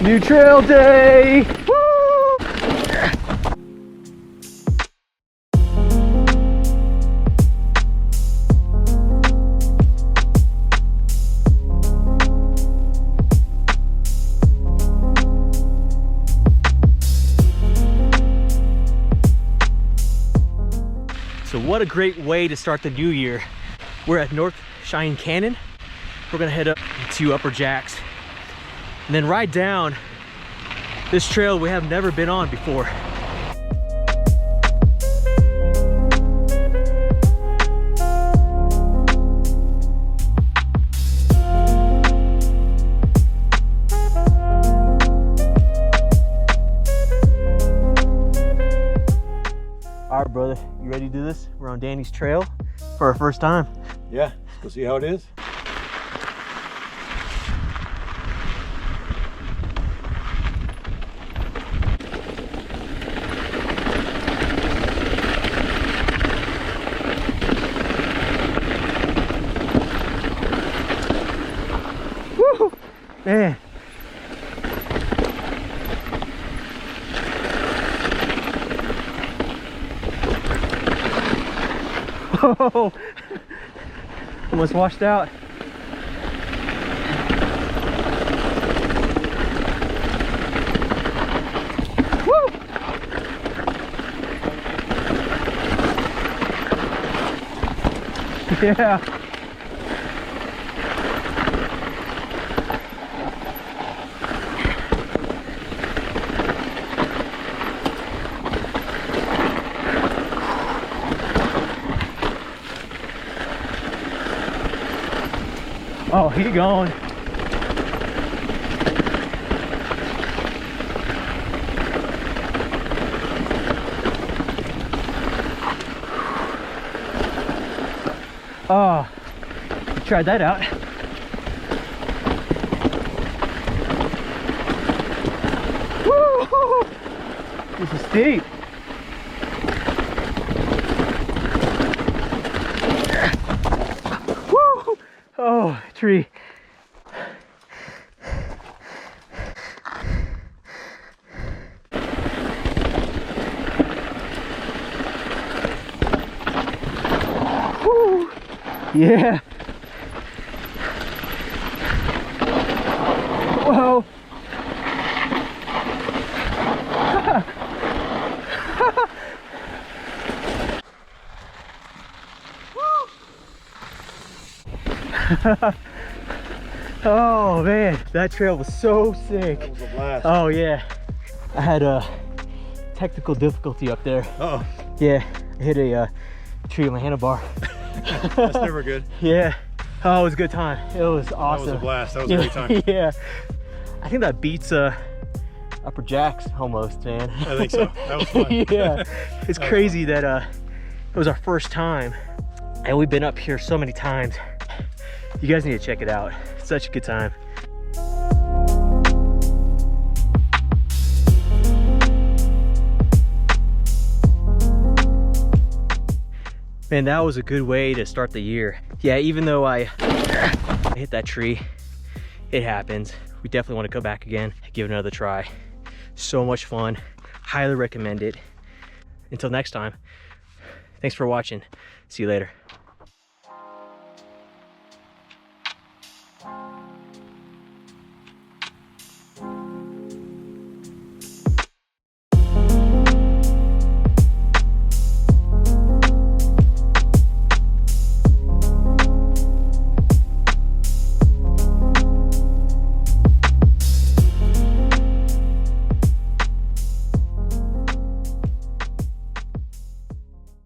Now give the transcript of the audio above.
New trail day! Woo! So what a great way to start the new year. We're at North Cheyenne Canon. We're gonna head up to Upper Jacks and then ride down this trail we have never been on before. All right, brother, you ready to do this? We're on Danny's trail for our first time. Yeah, let's go see how it is. Woo! Man. Oh, almost washed out. Woo! Yeah. Oh, he going. Oh, you tried that out. Woo! This is steep. Woo! Oh, tree. Woo! Yeah. Whoa. Oh man, that trail was so sick. That was a blast. Oh yeah. I had a technical difficulty up there. Uh-oh. Yeah, I hit a tree on my handlebar. That's never good. Yeah. Oh, it was a good time. It was awesome. That was a blast. That was a great time. Yeah. I think that beats Upper Jacks almost, man. I think so. That was fun. Yeah. It's crazy that it was our first time and we've been up here so many times. You guys need to check it out. It's such a good time. Man, that was a good way to start the year. Yeah, even though I hit that tree, it happens. We definitely want to go back again and give it another try. So much fun. Highly recommend it. Until next time, thanks for watching. See you later.